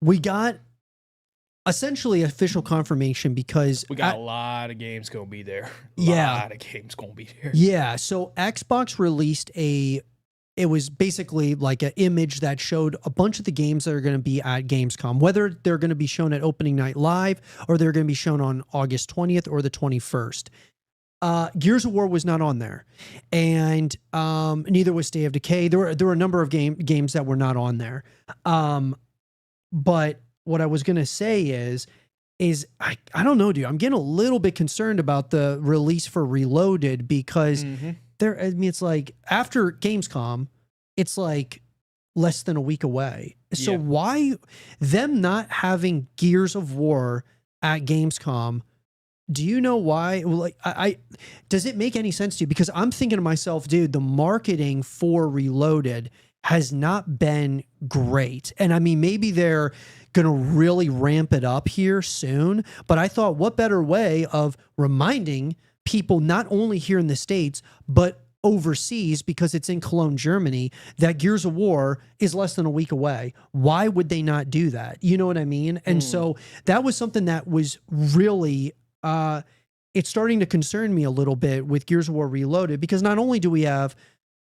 we got essentially official confirmation because we got a lot of games gonna be there. Yeah. lot of games gonna be there. Yeah, so Xbox released it was basically like an image that showed a bunch of the games that are going to be at Gamescom, whether they're going to be shown at opening night live or they're going to be shown on August 20th or the 21st. Gears of War was not on there, and neither was State of Decay. There were a number of games that were not on there. But what I was going to say is I don't know, dude. I'm getting a little bit concerned about the release for Reloaded because it's like after Gamescom, it's like less than a week away. So why them not having Gears of War at Gamescom? Do you know why? Like, does it make any sense to you? Because I'm thinking to myself, dude, the marketing for Reloaded has not been great. And I mean, maybe they're going to really ramp it up here soon. But I thought, what better way of reminding people, not only here in the States, but overseas, because it's in Cologne, Germany, that Gears of War is less than a week away. Why would they not do that? You know what I mean? And so that was something that was really, it's starting to concern me a little bit with Gears of War Reloaded, because not only do we have,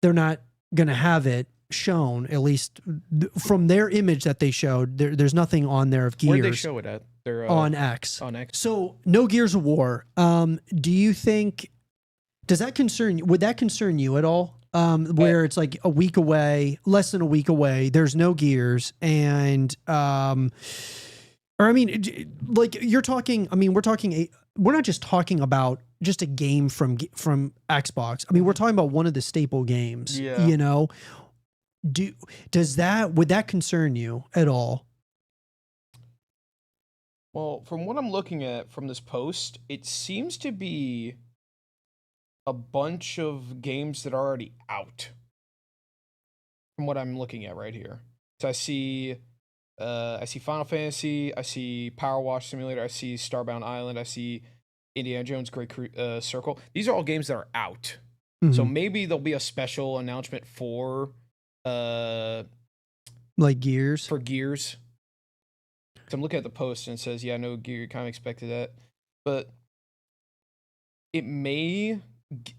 they're not going to have it shown, at least from their image that they showed, there's nothing on there of Gears. Where'd they show it at? They're, on X. On X. So no Gears of War. Do you think, does that concern you? Would that concern you at all? Where it's like a week away, less than a week away, there's no Gears, and or I mean, like you're talking, I mean, we're not just talking about just a game from Xbox. I mean, we're talking about one of the staple games. Yeah. You know, would that concern you at all? Well, from what I'm looking at from this post, it seems to be a bunch of games that are already out. From what I'm looking at right here. So I see Final Fantasy, I see Power Wash Simulator, I see Starbound Island, I see Indiana Jones Great Circle. These are all games that are out. So maybe there'll be a special announcement for like Gears. For Gears. So I'm looking at the post and it says, yeah, no Gear, kind of expected that. But it may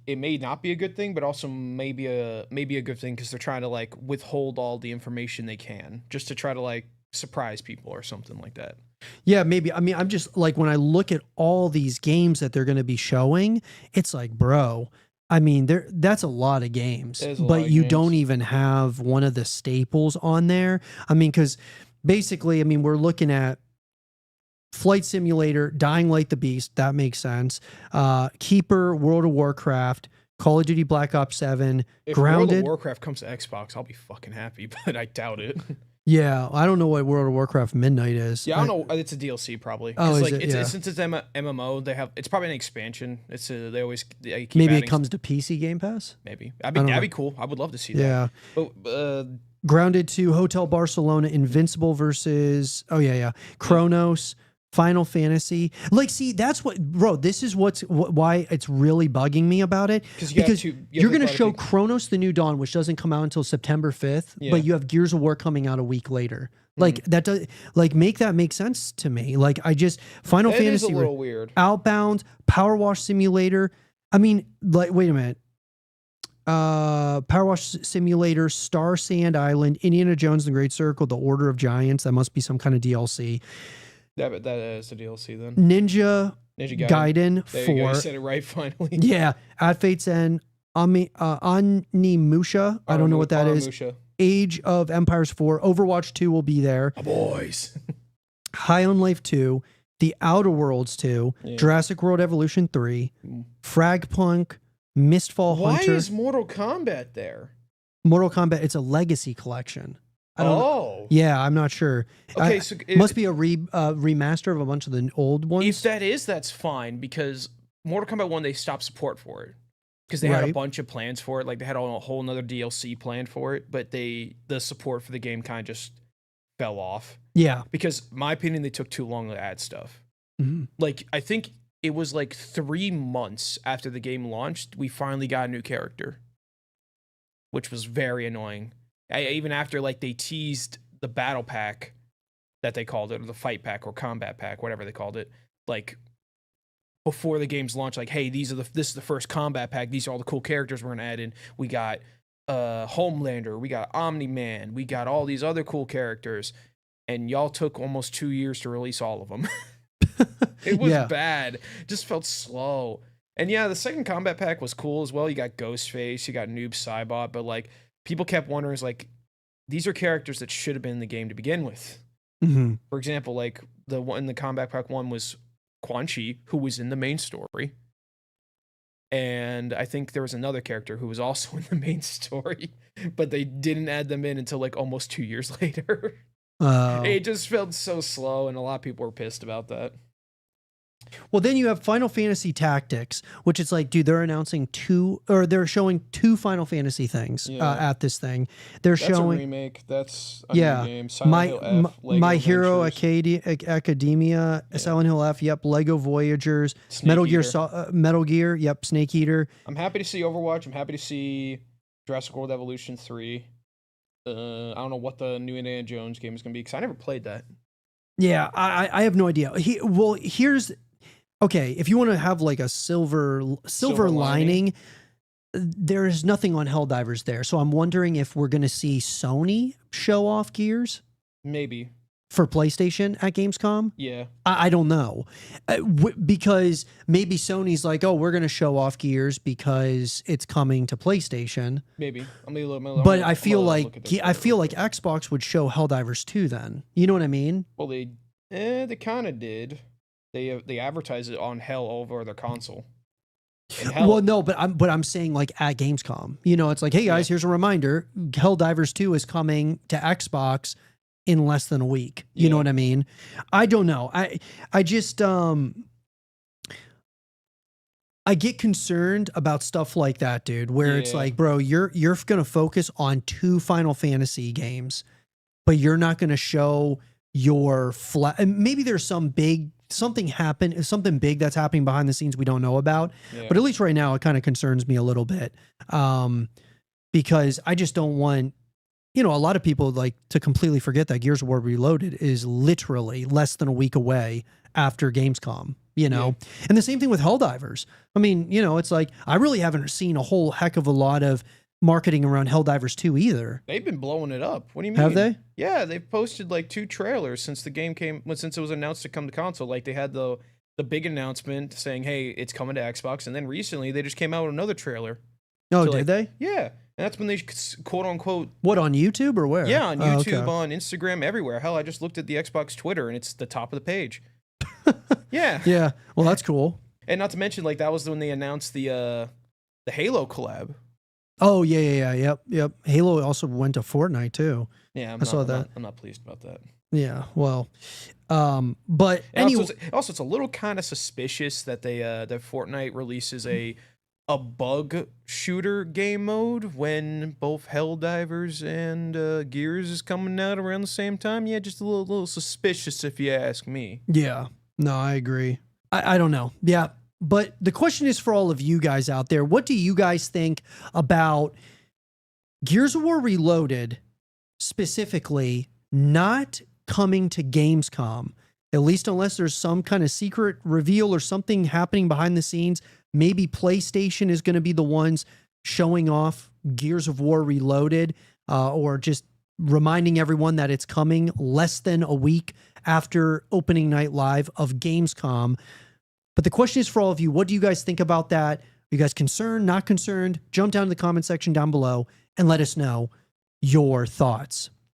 not be a good thing, but also maybe a good thing because they're trying to like withhold all the information they can just to try to like surprise people or something like that. Yeah, maybe. I mean, I'm just like, when I look at all these games that they're going to be showing, it's like, bro, I mean, that's a lot of games, but you don't even have one of the staples on there. I mean, because basically, I mean, we're looking at Flight Simulator, Dying Light the Beast. That makes sense. Keeper, World of Warcraft, Call of Duty Black Ops 7, if Grounded. World of Warcraft comes to Xbox, I'll be fucking happy, but I doubt it. Yeah, I don't know what World of Warcraft Midnight is. Yeah, I don't know. It's a DLC probably. Oh, is like, it? Yeah. Since it's MMO, it's probably an expansion. They keep maybe adding it comes to PC Game Pass. Maybe that'd be cool. I would love to see that. Yeah. But Grounded 2, Hotel Barcelona, Invincible versus Chronos, Final Fantasy. Like, see, that's what, bro. This is why it's really bugging me about it. Because you're going to show Chronos: The New Dawn, which doesn't come out until September 5th, but you have Gears of War coming out a week later. Like that does make that make sense to me. Like Final Fantasy is a little weird. Outbound, Power Wash Simulator. I mean, like, wait a minute. Power Wash Simulator, Star Sand Island, Indiana Jones and the Great Circle, The Order of Giants. That must be some kind of DLC. That is the DLC then. Ninja Gaiden 4. There you go. You said it right finally. Yeah. At Fate's End, Onimusha. I don't know what that is. Age of Empires 4. Overwatch 2 will be there. Oh, boys. High on Life 2. The Outer Worlds 2. Yeah. Jurassic World Evolution 3. Fragpunk. Mistfall Hunter. Why is Mortal Kombat there? Mortal Kombat, it's a legacy collection. Yeah, I'm not sure. Okay, so it must be a remaster of a bunch of the old ones. If that is, that's fine, because Mortal Kombat 1, they stopped support for it. Because they had a bunch of plans for it. Like, they had a whole nother DLC planned for it, but the support for the game kind of just fell off. Yeah. Because, in my opinion, they took too long to add stuff. Like, I think it was like 3 months after the game launched, we finally got a new character. Which was very annoying. Even after, like, they teased the battle pack that they called it, or the fight pack or combat pack, whatever they called it, like before the game's launch, like, hey, this is the first combat pack. These are all the cool characters we're gonna add in. We got Homelander, we got Omni-Man, we got all these other cool characters, and y'all took almost 2 years to release all of them. It was bad. It just felt slow. And yeah, the second combat pack was cool as well. You got Ghostface, you got Noob Saibot, but like people kept wondering, like, these are characters that should have been in the game to begin with. Mm-hmm. For example, like the one in the combat pack one was Quan Chi, who was in the main story. And I think there was another character who was also in the main story, but they didn't add them in until like almost 2 years later. It just felt so slow, and a lot of people were pissed about that. Well, then you have Final Fantasy Tactics, which is like, dude, they're announcing they're showing 2 Final Fantasy things at this thing. That's showing a remake. That's a new game. Silent Hill F, Lego My Hero Adventures. Academia, Silent Hill F, yep, Lego Voyagers, Metal Gear, yep, Snake Eater. I'm happy to see Overwatch. I'm happy to see Jurassic World Evolution 3. I don't know what the new Indiana Jones game is going to be, because I never played that. Yeah, I have no idea. Here's... Okay, if you want to have like a silver lining, there is nothing on Helldivers there. So I'm wondering if we're going to see Sony show off Gears. Maybe. For PlayStation at Gamescom? Yeah. I don't know. Because maybe Sony's like, oh, we're going to show off Gears because it's coming to PlayStation. Maybe. But I feel like Xbox would show Helldivers 2 then. You know what I mean? Well, they kind of did. They advertise it on Hell over their console. Well, no, but I'm saying like at Gamescom. You know, it's like, hey guys, here's a reminder: Helldivers 2 is coming to Xbox in less than a week. You know what I mean? I don't know. I just I get concerned about stuff like that, dude. Where it's like, bro, you're gonna focus on 2 Final Fantasy games, but you're not gonna show your maybe there's something big that's happening behind the scenes we don't know about. But at least right now it kind of concerns me a little bit, because I just don't want, a lot of people like to completely forget that Gears of War Reloaded is literally less than a week away after Gamescom, and the same thing with Helldivers. I mean, it's like, I really haven't seen a whole heck of a lot of marketing around Helldivers 2 either. They've been blowing it up. What do you mean? Have they? Yeah, they've posted like 2 trailers since the game since it was announced to come to console. Like they had the big announcement saying, hey, it's coming to Xbox, and then recently they just came out with another trailer. Oh, did they? Yeah, and that's when they quote unquote. What, on YouTube or where? Yeah, on YouTube, on Instagram, everywhere. Hell, I just looked at the Xbox Twitter, and it's the top of the page. Yeah. Yeah. Well, that's cool. And not to mention, like, that was when they announced the Halo collab. Oh, yeah. Yep. Halo also went to Fortnite too. Yeah, I saw that. I'm not pleased about that. Yeah, well, but anyway, also it's a little kind of suspicious that that Fortnite releases a bug shooter game mode when both Helldivers and Gears is coming out around the same time. Yeah, just a little suspicious if you ask me. Yeah, no, I agree. I don't know. Yeah. But the question is for all of you guys out there, what do you guys think about Gears of War Reloaded specifically not coming to Gamescom, at least unless there's some kind of secret reveal or something happening behind the scenes? Maybe PlayStation is going to be the ones showing off Gears of War Reloaded, or just reminding everyone that it's coming less than a week after opening night live of Gamescom. But the question is for all of you, what do you guys think about that? Are you guys concerned, not concerned? Jump down to the comment section down below and let us know your thoughts.